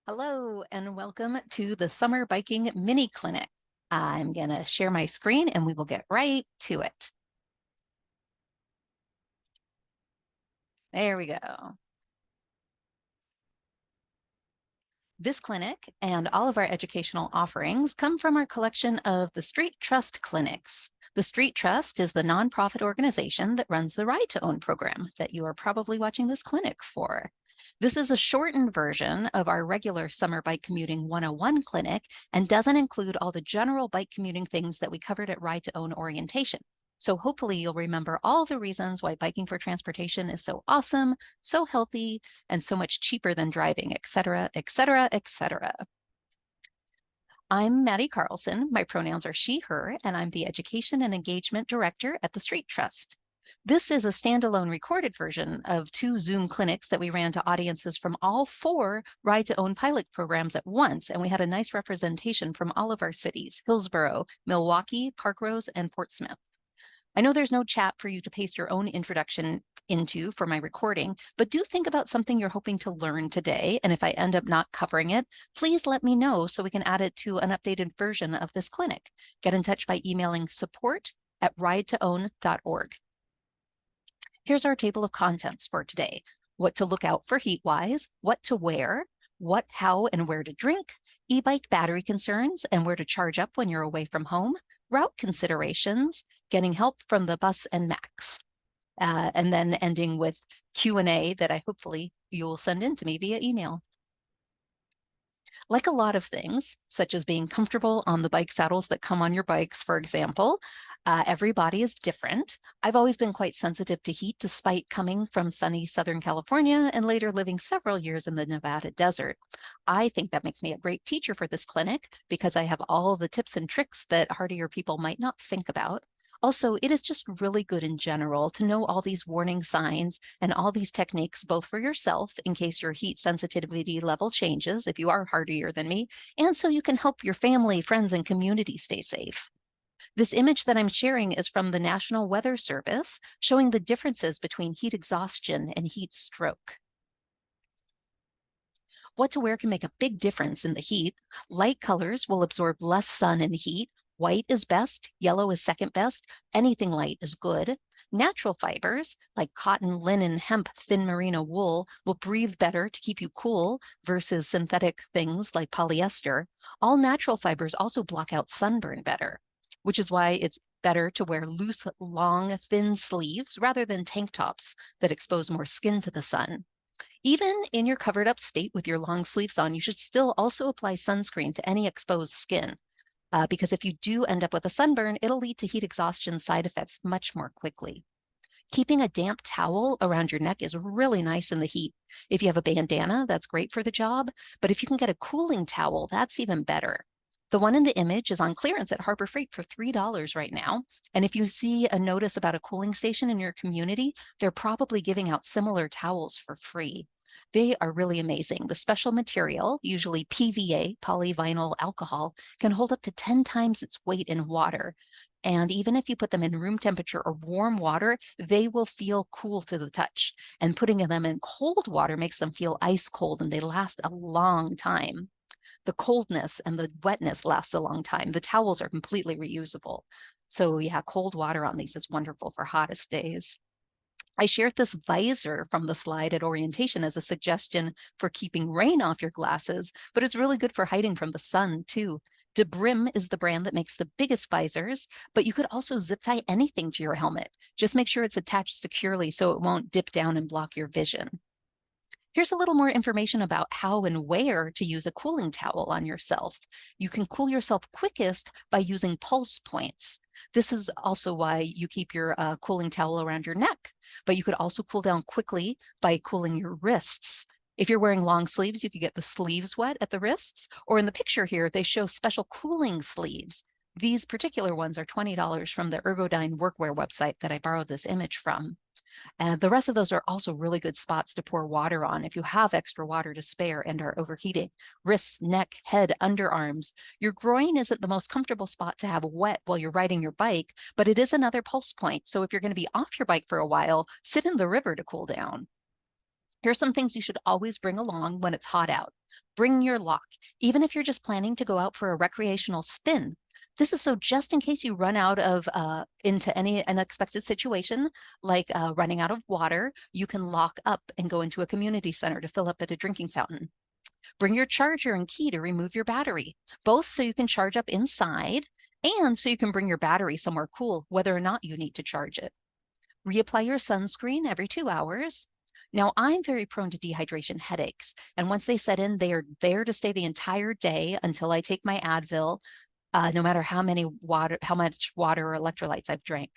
Hello and welcome to the Summer Biking Mini Clinic. I'm going to share my screen and we will get right to it. There we go. This clinic and all of our educational offerings come from our collection of the Street Trust clinics. The Street Trust is the nonprofit organization that runs the Ride to Own program that you are probably watching this clinic for. This is a shortened version of our regular Summer Bike Commuting 101 clinic and doesn't include all the general bike commuting things that we covered at Ride to Own orientation. So hopefully you'll remember all the reasons why biking for transportation is so awesome, so healthy, and so much cheaper than driving, et cetera, et cetera, et cetera. I'm Maddie Carlson. My pronouns are she, her, and I'm the Education and Engagement Director at the Street Trust. This is a standalone recorded version of 2 Zoom clinics that we ran to audiences from all 4 Ride to Own pilot programs at once, and we had a nice representation from all of our cities, Hillsborough, Milwaukee, Park Rose, and Portsmouth. I know there's no chat for you to paste your own introduction into for my recording, but do think about something you're hoping to learn today. And if I end up not covering it, please let me know so we can add it to an updated version of this clinic. Get in touch by emailing support@ridetoown.org. Here's our table of contents for today. What to look out for heat-wise, what to wear, what, how, and where to drink, e-bike battery concerns and where to charge up when you're away from home, route considerations, getting help from the bus and Max, and then ending with Q&A that I hopefully you will send in to me via email. Like a lot of things, such as being comfortable on the bike saddles that come on your bikes, for example, every body is different. I've always been quite sensitive to heat despite coming from sunny Southern California and later living several years in the Nevada desert. I think that makes me a great teacher for this clinic because I have all the tips and tricks that hardier people might not think about. Also, it is just really good in general to know all these warning signs and all these techniques, both for yourself in case your heat sensitivity level changes, if you are hardier than me, and so you can help your family, friends, and community stay safe. This image that I'm sharing is from the National Weather Service, showing the differences between heat exhaustion and heat stroke. What to wear can make a big difference in the heat. Light colors will absorb less sun and heat. White is best, yellow is second best, anything light is good. Natural fibers like cotton, linen, hemp, thin merino wool will breathe better to keep you cool versus synthetic things like polyester. All natural fibers also block out sunburn better, which is why it's better to wear loose, long, thin sleeves rather than tank tops that expose more skin to the sun. Even in your covered up state with your long sleeves on, you should still also apply sunscreen to any exposed skin. Because if you do end up with a sunburn, it'll lead to heat exhaustion side effects much more quickly. Keeping a damp towel around your neck is really nice in the heat. If you have a bandana, that's great for the job, but if you can get a cooling towel, that's even better. The one in the image is on clearance at Harbor Freight for $3 right now. And if you see a notice about a cooling station in your community, they're probably giving out similar towels for free. They are really amazing. The special material, usually PVA, polyvinyl alcohol, can hold up to 10 times its weight in water. And even if you put them in room temperature or warm water, they will feel cool to the touch. And putting them in cold water makes them feel ice cold and they last a long time. The coldness and the wetness lasts a long time. The towels are completely reusable. So yeah, cold water on these is wonderful for hottest days. I shared this visor from the slide at orientation as a suggestion for keeping rain off your glasses, but it's really good for hiding from the sun too. DeBrim is the brand that makes the biggest visors, but you could also zip tie anything to your helmet. Just make sure it's attached securely so it won't dip down and block your vision. Here's a little more information about how and where to use a cooling towel on yourself. You can cool yourself quickest by using pulse points. This is also why you keep your cooling towel around your neck, but you could also cool down quickly by cooling your wrists. If you're wearing long sleeves, you could get the sleeves wet at the wrists, or in the picture here, they show special cooling sleeves. These particular ones are $20 from the Ergodyne workwear website that I borrowed this image from. And the rest of those are also really good spots to pour water on if you have extra water to spare and are overheating. Wrists, neck, head, underarms. Your groin isn't the most comfortable spot to have wet while you're riding your bike, but it is another pulse point. So if you're going to be off your bike for a while, sit in the river to cool down. Here's some things you should always bring along when it's hot out. Bring your lock, even if you're just planning to go out for a recreational spin. This is so just in case you run out of into any unexpected situation, like running out of water, you can lock up and go into a community center to fill up at a drinking fountain. Bring your charger and key to remove your battery, both so you can charge up inside and so you can bring your battery somewhere cool, whether or not you need to charge it. Reapply your sunscreen every 2 hours. Now, I'm very prone to dehydration headaches, and once they set in, they are there to stay the entire day until I take my Advil, no matter how much water or electrolytes I've drank.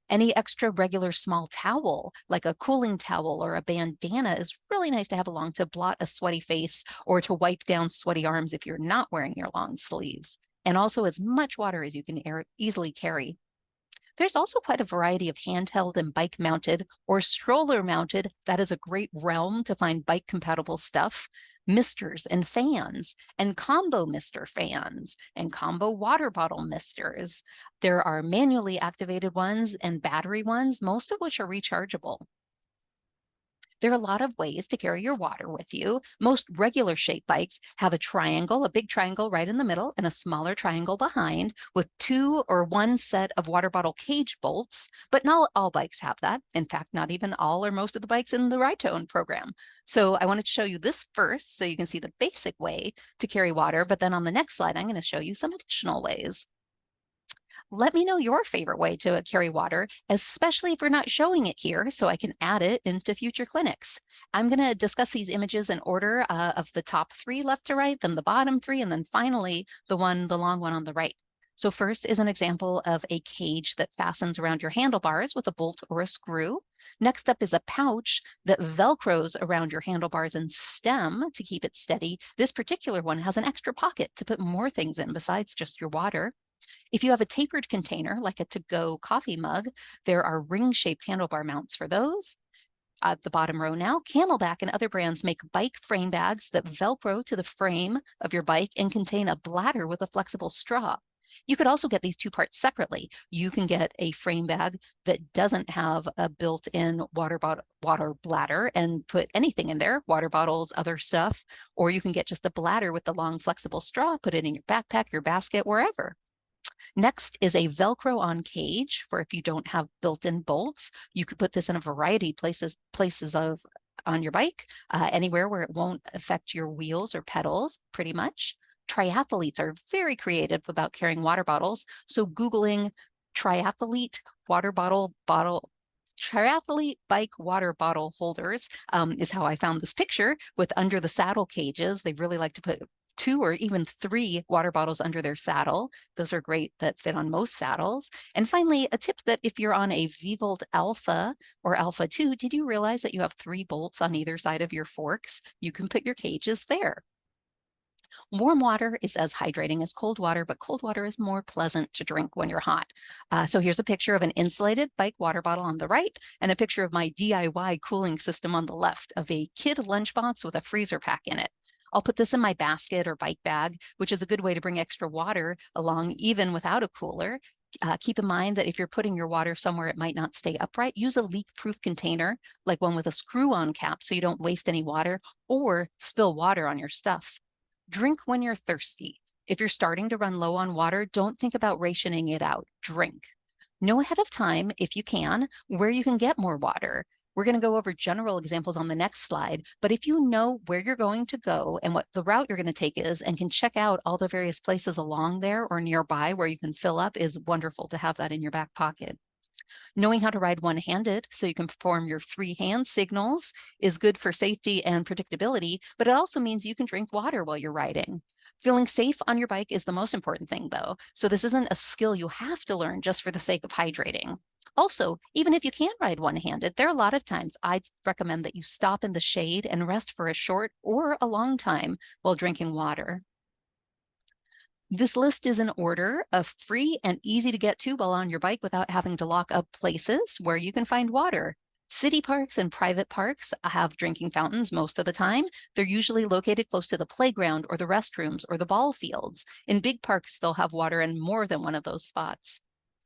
Any extra regular small towel, like a cooling towel or a bandana, is really nice to have along to blot a sweaty face or to wipe down sweaty arms if you're not wearing your long sleeves. And also as much water as you can easily carry. There's also quite a variety of handheld and bike mounted or stroller mounted. That is a great realm to find bike compatible stuff. Misters and fans and combo mister fans and combo water bottle misters. There are manually activated ones and battery ones, most of which are rechargeable. There are a lot of ways to carry your water with you. Most regular shape bikes have a big triangle right in the middle and a smaller triangle behind with 2 or 1 set of water bottle cage bolts, but not all bikes have that. In fact, not even all or most of the bikes in the Ride-to-Own program. So I wanted to show you this first so you can see the basic way to carry water, but then on the next slide, I'm going to show you some additional ways. Let me know your favorite way to carry water, especially if we're not showing it here, so I can add it into future clinics. I'm going to discuss these images in order of the top 3 left to right, then the bottom 3, and then finally the long one on the right. So first is an example of a cage that fastens around your handlebars with a bolt or a screw. Next up is a pouch that velcros around your handlebars and stem to keep it steady. This particular one has an extra pocket to put more things in besides just your water. If you have a tapered container, like a to-go coffee mug, there are ring-shaped handlebar mounts for those. At the bottom row now, Camelback and other brands make bike frame bags that Velcro to the frame of your bike and contain a bladder with a flexible straw. You could also get these 2 parts separately. You can get a frame bag that doesn't have a built-in water bladder and put anything in there, water bottles, other stuff, or you can get just a bladder with the long flexible straw, put it in your backpack, your basket, wherever. Next is a Velcro on cage for if you don't have built-in bolts. You could put this in a variety of places on your bike, anywhere where it won't affect your wheels or pedals, pretty much. Triathletes are very creative about carrying water bottles. So Googling triathlete triathlete bike water bottle holders is how I found this picture with under the saddle cages. They really like to put 2 or even 3 water bottles under their saddle. Those are great that fit on most saddles. And finally, a tip that if you're on a Vivolt Alpha or Alpha 2, did you realize that you have 3 bolts on either side of your forks? You can put your cages there. Warm water is as hydrating as cold water, but cold water is more pleasant to drink when you're hot. So here's a picture of an insulated bike water bottle on the right and a picture of my DIY cooling system on the left of a kid lunchbox with a freezer pack in it. I'll put this in my basket or bike bag, which is a good way to bring extra water along even without a cooler. Keep in mind that if you're putting your water somewhere it might not stay upright, use a leak-proof container, like one with a screw-on cap so you don't waste any water or spill water on your stuff. Drink when you're thirsty. If you're starting to run low on water, don't think about rationing it out. Drink. Know ahead of time, if you can, where you can get more water. We're going to go over general examples on the next slide, but if you know where you're going to go and what the route you're going to take is and can check out all the various places along there or nearby where you can fill up, is wonderful to have that in your back pocket. Knowing how to ride one-handed so you can perform your 3 hand signals is good for safety and predictability, but it also means you can drink water while you're riding. Feeling safe on your bike is the most important thing, though, so this isn't a skill you have to learn just for the sake of hydrating. Also, even if you can't ride one-handed, there are a lot of times I'd recommend that you stop in the shade and rest for a short or a long time while drinking water. This list is in order of free and easy to get to while on your bike without having to lock up places where you can find water. City parks and private parks have drinking fountains most of the time. They're usually located close to the playground or the restrooms or the ball fields. In big parks, they'll have water in more than one of those spots.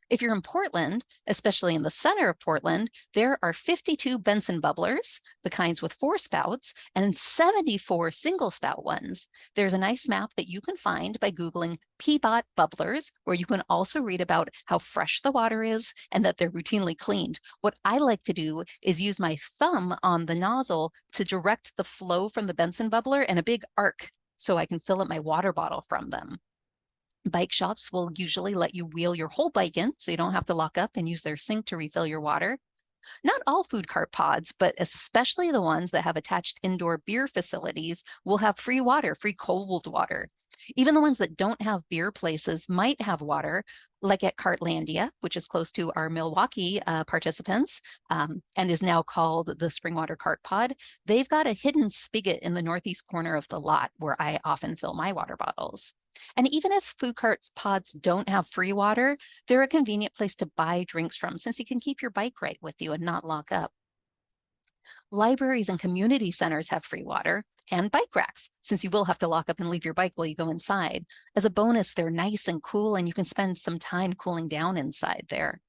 If you're in Portland, especially in the center of Portland, there are 52 Benson bubblers, the kinds with 4 spouts, and 74 single spout ones. There's a nice map that you can find by Googling Peabot bubblers, where you can also read about how fresh the water is and that they're routinely cleaned. What I like to do is use my thumb on the nozzle to direct the flow from the Benson bubbler and a big arc so I can fill up my water bottle from them. Bike shops will usually let you wheel your whole bike in so you don't have to lock up and use their sink to refill your water. Not all food cart pods, but especially the ones that have attached indoor beer facilities will have free water, free cold water. Even the ones that don't have beer places might have water, like at Cartlandia, which is close to our Milwaukee participants and is now called the Springwater Cart Pod. They've got a hidden spigot in the northeast corner of the lot where I often fill my water bottles. And even if food cart pods don't have free water, they're a convenient place to buy drinks from since you can keep your bike right with you and not lock up. Libraries and community centers have free water and bike racks, since you will have to lock up and leave your bike while you go inside. As a bonus, they're nice and cool, and you can spend some time cooling down inside there.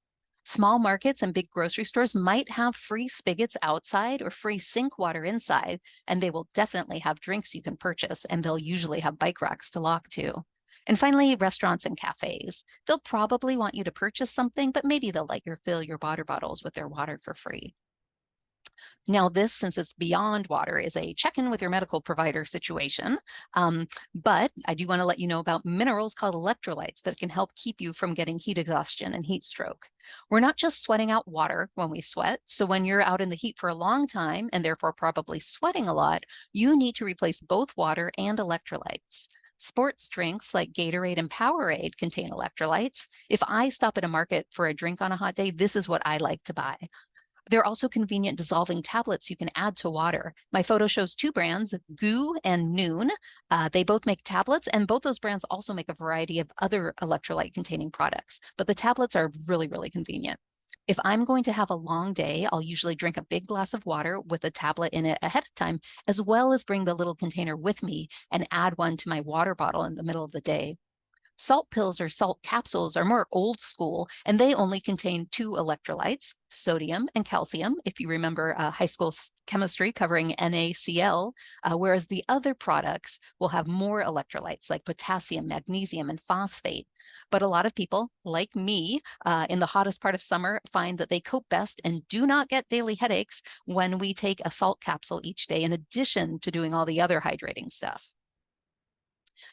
Small markets and big grocery stores might have free spigots outside or free sink water inside, and they will definitely have drinks you can purchase, and they'll usually have bike racks to lock to. And finally, restaurants and cafes. They'll probably want you to purchase something, but maybe they'll let you fill your water bottles with their water for free. Now, this, since it's beyond water, is a check-in with your medical provider situation. But I do want to let you know about minerals called electrolytes that can help keep you from getting heat exhaustion and heat stroke. We're not just sweating out water when we sweat. So when you're out in the heat for a long time and therefore probably sweating a lot, you need to replace both water and electrolytes. Sports drinks like Gatorade and Powerade contain electrolytes. If I stop at a market for a drink on a hot day, this is what I like to buy. There are also convenient dissolving tablets you can add to water. My photo shows 2 brands, Goo and Noon. They both make tablets, and both those brands also make a variety of other electrolyte-containing products. But the tablets are really, really convenient. If I'm going to have a long day, I'll usually drink a big glass of water with a tablet in it ahead of time, as well as bring the little container with me and add one to my water bottle in the middle of the day. Salt pills or salt capsules are more old school, and they only contain 2 electrolytes, sodium and calcium, if you remember high school chemistry covering NaCl, whereas the other products will have more electrolytes like potassium, magnesium, and phosphate. But a lot of people, like me, in the hottest part of summer, find that they cope best and do not get daily headaches when we take a salt capsule each day, in addition to doing all the other hydrating stuff.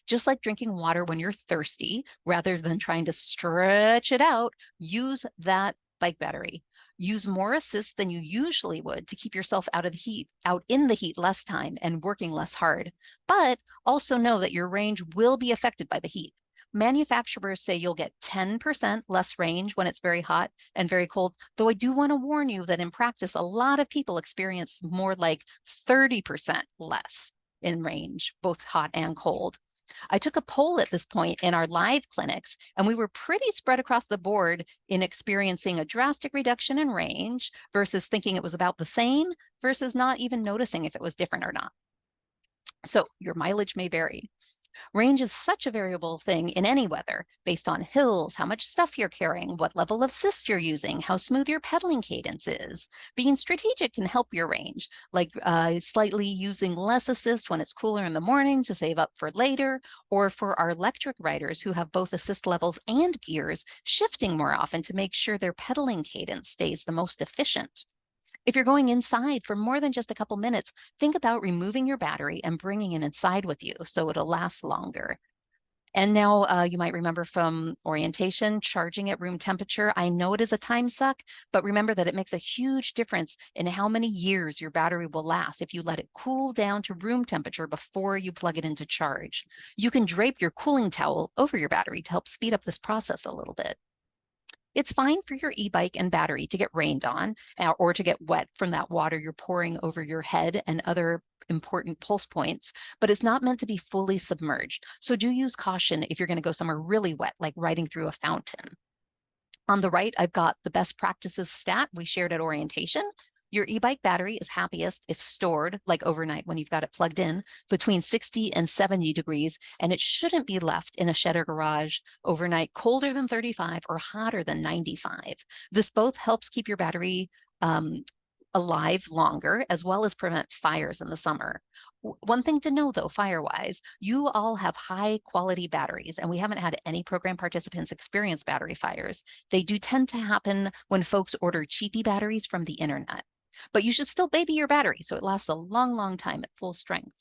Just like drinking water when you're thirsty, rather than trying to stretch it out, use that bike battery. Use more assist than you usually would to keep yourself out of the heat, out in the heat less time and working less hard. But also know that your range will be affected by the heat. Manufacturers say you'll get 10% less range when it's very hot and very cold, though I do want to warn you that in practice, a lot of people experience more like 30% less in range, both hot and cold. I took a poll at this point in our live clinics, and we were pretty spread across the board in experiencing a drastic reduction in range versus thinking it was about the same versus not even noticing if it was different or not. So your mileage may vary. Range is such a variable thing in any weather, based on hills, how much stuff you're carrying, what level of assist you're using, how smooth your pedaling cadence is. Being strategic can help your range, like slightly using less assist when it's cooler in the morning to save up for later, or for our electric riders who have both assist levels and gears, shifting more often to make sure their pedaling cadence stays the most efficient. If you're going inside for more than just a couple minutes, think about removing your battery and bringing it inside with you so it'll last longer. And now you might remember from orientation, charging at room temperature. I know it is a time suck, but remember that it makes a huge difference in how many years your battery will last if you let it cool down to room temperature before you plug it into charge. You can drape your cooling towel over your battery to help speed up this process a little bit. It's fine for your e-bike and battery to get rained on or to get wet from that water you're pouring over your head and other important pulse points, but it's not meant to be fully submerged. So do use caution if you're going to go somewhere really wet, like riding through a fountain. On the right, I've got the best practices stat we shared at orientation. Your e-bike battery is happiest if stored, like overnight when you've got it plugged in, between 60 and 70 degrees, and it shouldn't be left in a shed or garage overnight colder than 35 or hotter than 95. This both helps keep your battery alive longer, as well as prevent fires in the summer. One thing to know though, fire-wise, you all have high quality batteries, and we haven't had any program participants experience battery fires. They do tend to happen when folks order cheapy batteries from the internet. But you should still baby your battery so it lasts a long, long time at full strength.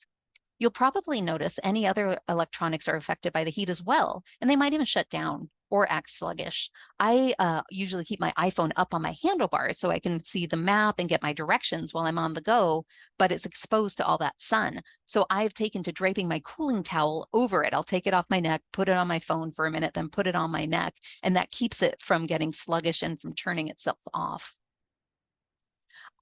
You'll probably notice any other electronics are affected by the heat as well, and they might even shut down or act sluggish. I usually keep my iPhone up on my handlebar so I can see the map and get my directions while I'm on the go, but it's exposed to all that sun. So I've taken to draping my cooling towel over it. I'll take it off my neck, put it on my phone for a minute, then put it on my neck, and that keeps it from getting sluggish and from turning itself off.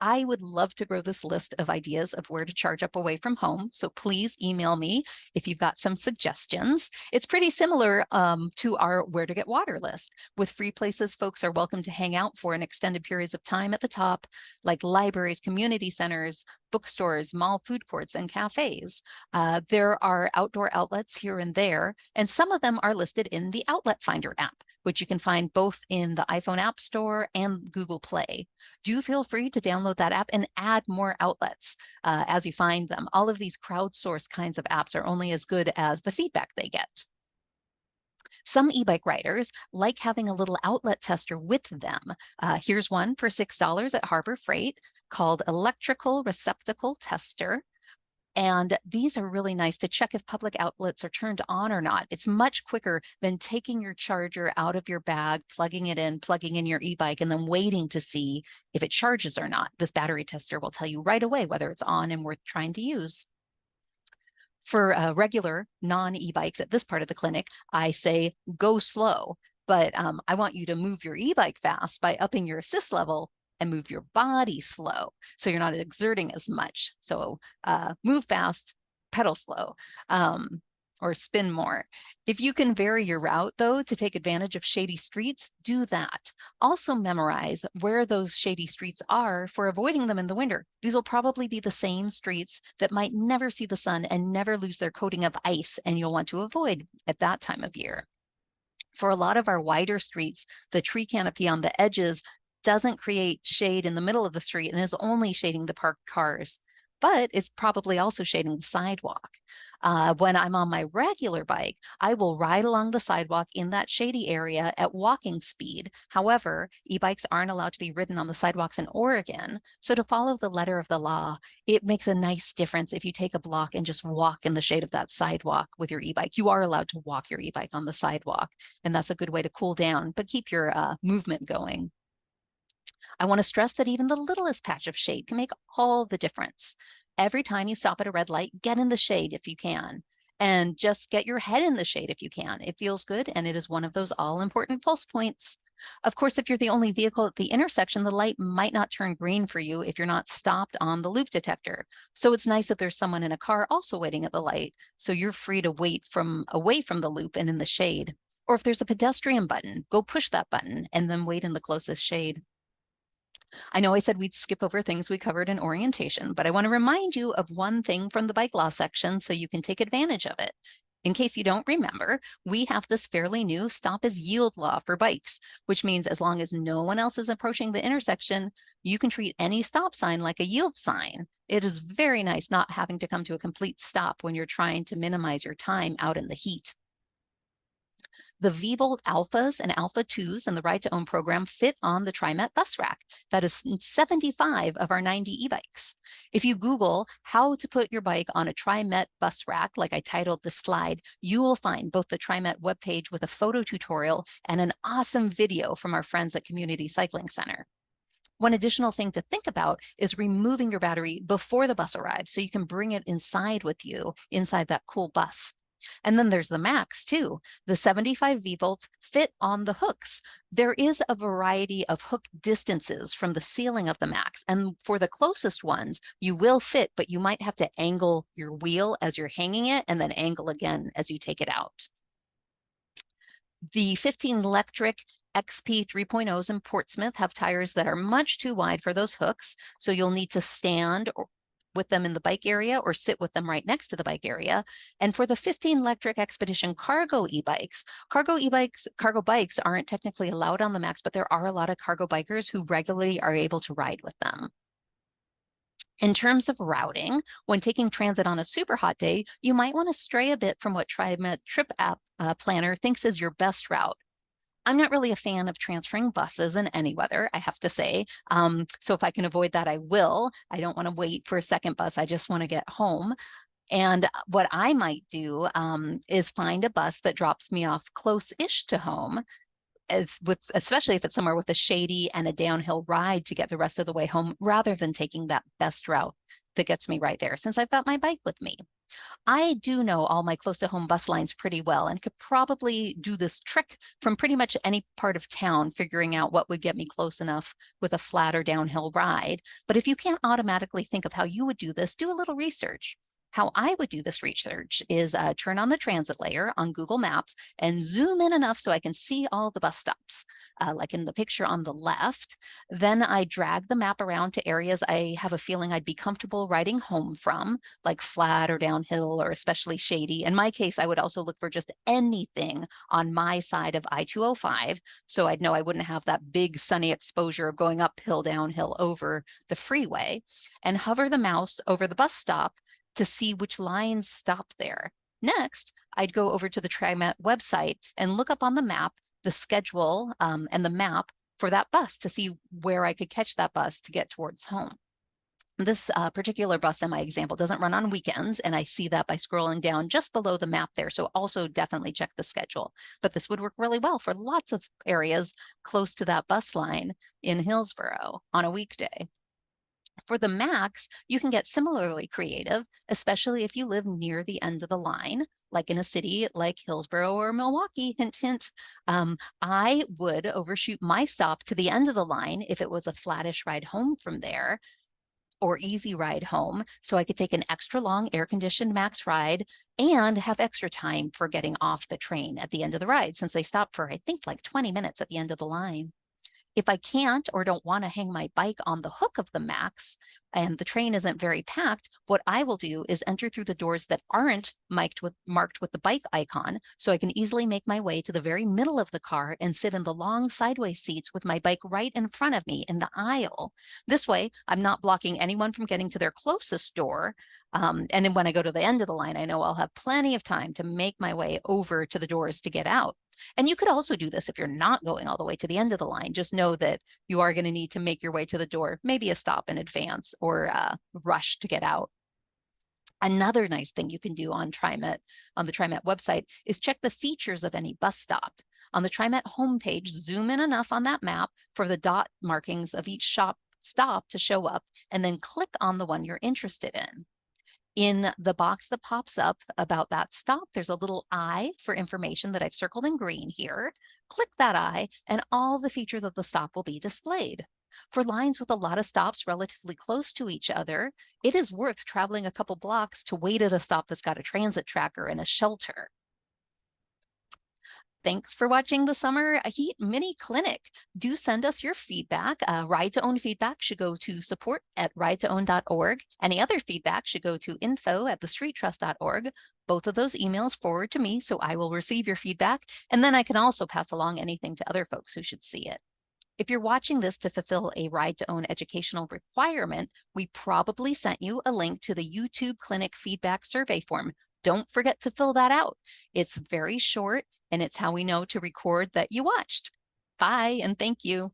I would love to grow this list of ideas of where to charge up away from home. So please email me if you've got some suggestions. It's pretty similar to our where to get water list. With free places folks are welcome to hang out for an extended periods of time at the top, like libraries, community centers, bookstores, mall food courts, and cafes. There are outdoor outlets here and there, and some of them are listed in the Outlet Finder app, which you can find both in the iPhone App Store and Google Play. Do feel free to download that app and add more outlets as you find them. All of these crowdsourced kinds of apps are only as good as the feedback they get. Some e-bike riders like having a little outlet tester with them. Here's one for $6 at Harbor Freight called Electrical Receptacle Tester. And these are really nice to check if public outlets are turned on or not. It's much quicker than taking your charger out of your bag, plugging in your e-bike, and then waiting to see if it charges or not. This battery tester will tell you right away whether it's on and worth trying to use. For regular non-e-bikes at this part of the clinic, I say go slow, but I want you to move your e-bike fast by upping your assist level and move your body slow so you're not exerting as much. So move fast, pedal slow, or spin more. If you can vary your route though to take advantage of shady streets, do that. Also memorize where those shady streets are for avoiding them in the winter. These will probably be the same streets that might never see the sun and never lose their coating of ice, and you'll want to avoid at that time of year. For a lot of our wider streets, the tree canopy on the edges doesn't create shade in the middle of the street and is only shading the parked cars, but it's probably also shading the sidewalk. When I'm on my regular bike, I will ride along the sidewalk in that shady area at walking speed. However, e-bikes aren't allowed to be ridden on the sidewalks in Oregon. So to follow the letter of the law, it makes a nice difference if you take a block and just walk in the shade of that sidewalk with your e-bike. You are allowed to walk your e-bike on the sidewalk, and that's a good way to cool down, but keep your movement going. I want to stress that even the littlest patch of shade can make all the difference. Every time you stop at a red light, get in the shade if you can, and just get your head in the shade if you can. It feels good, and it is one of those all-important pulse points. Of course, if you're the only vehicle at the intersection, the light might not turn green for you if you're not stopped on the loop detector. So it's nice if there's someone in a car also waiting at the light, so you're free to wait away from the loop and in the shade. Or if there's a pedestrian button, go push that button and then wait in the closest shade. I know I said we'd skip over things we covered in orientation, but I want to remind you of one thing from the bike law section so you can take advantage of it. In case you don't remember, we have this fairly new stop as yield law for bikes, which means as long as no one else is approaching the intersection, you can treat any stop sign like a yield sign. It is very nice not having to come to a complete stop when you're trying to minimize your time out in the heat. The V-Volt Alphas and Alpha 2s in the Ride to Own program fit on the TriMet bus rack. That is 75 of our 90 e-bikes. If you Google how to put your bike on a TriMet bus rack, like I titled this slide, you will find both the TriMet webpage with a photo tutorial and an awesome video from our friends at Community Cycling Center. One additional thing to think about is removing your battery before the bus arrives so you can bring it inside with you, inside that cool bus. And then there's the Max too. The 75 V-Volts fit on the hooks. There is a variety of hook distances from the ceiling of the Max. And for the closest ones, you will fit, but you might have to angle your wheel as you're hanging it and then angle again as you take it out. The 15 electric XP 3.0s in Portsmouth have tires that are much too wide for those hooks, so you'll need to stand with them in the bike area or sit with them right next to the bike area. And for the 15 electric Expedition cargo e-bikes, cargo bikes aren't technically allowed on the Max, but there are a lot of cargo bikers who regularly are able to ride with them. In terms of routing, when taking transit on a super hot day, you might want to stray a bit from what TriMet Trip app planner thinks is your best route. I'm not really a fan of transferring buses in any weather, I have to say. So if I can avoid that, I will. I don't want to wait for a second bus. I just want to get home. And what I might do is find a bus that drops me off close-ish to home, especially if it's somewhere with a shady and a downhill ride to get the rest of the way home, rather than taking that best route that gets me right there, since I've got my bike with me. I do know all my close to home bus lines pretty well and could probably do this trick from pretty much any part of town, figuring out what would get me close enough with a flat or downhill ride. But if you can't automatically think of how you would do this, do a little research. How I would do this research is turn on the transit layer on Google Maps and zoom in enough so I can see all the bus stops, like in the picture on the left. Then I drag the map around to areas I have a feeling I'd be comfortable riding home from, like flat or downhill or especially shady. In my case, I would also look for just anything on my side of I-205, so I'd know I wouldn't have that big sunny exposure of going uphill, downhill over the freeway, and hover the mouse over the bus stop to see which lines stop there. Next, I'd go over to the TriMet website and look up on the map the schedule and the map for that bus to see where I could catch that bus to get towards home. This particular bus in my example doesn't run on weekends, and I see that by scrolling down just below the map there. So also definitely check the schedule. But this would work really well for lots of areas close to that bus line in Hillsborough on a weekday. For the Max, you can get similarly creative, especially if you live near the end of the line, like in a city like Hillsborough or Milwaukee, hint, hint. I would overshoot my stop to the end of the line if it was a flattish ride home from there, or easy ride home, so I could take an extra long air-conditioned Max ride and have extra time for getting off the train at the end of the ride, since they stop for, I think, like 20 minutes at the end of the line. If I can't or don't want to hang my bike on the hook of the Max and the train isn't very packed, what I will do is enter through the doors that aren't marked with the bike icon, so I can easily make my way to the very middle of the car and sit in the long sideways seats with my bike right in front of me in the aisle. This way, I'm not blocking anyone from getting to their closest door. And then when I go to the end of the line, I know I'll have plenty of time to make my way over to the doors to get out. And you could also do this if you're not going all the way to the end of the line. Just know that you are going to need to make your way to the door, maybe a stop in advance or rush to get out. Another nice thing you can do on the TriMet website is check the features of any bus stop. On the TriMet homepage, zoom in enough on that map for the dot markings of each stop to show up, and then click on the one you're interested in. In the box that pops up about that stop, there's a little eye for information that I've circled in green here. Click that eye and all the features of the stop will be displayed. For lines with a lot of stops relatively close to each other, it is worth traveling a couple blocks to wait at a stop that's got a transit tracker and a shelter. Thanks for watching the Summer Heat Mini Clinic. Do send us your feedback. Ride to Own feedback should go to support@ridetoown.org. Any other feedback should go to info@thestreettrust.org. Both of those emails forward to me, so I will receive your feedback, and then I can also pass along anything to other folks who should see it. If you're watching this to fulfill a Ride to Own educational requirement, we probably sent you a link to the YouTube Clinic feedback survey form. Don't forget to fill that out. It's very short, and it's how we know to record that you watched. Bye, and thank you.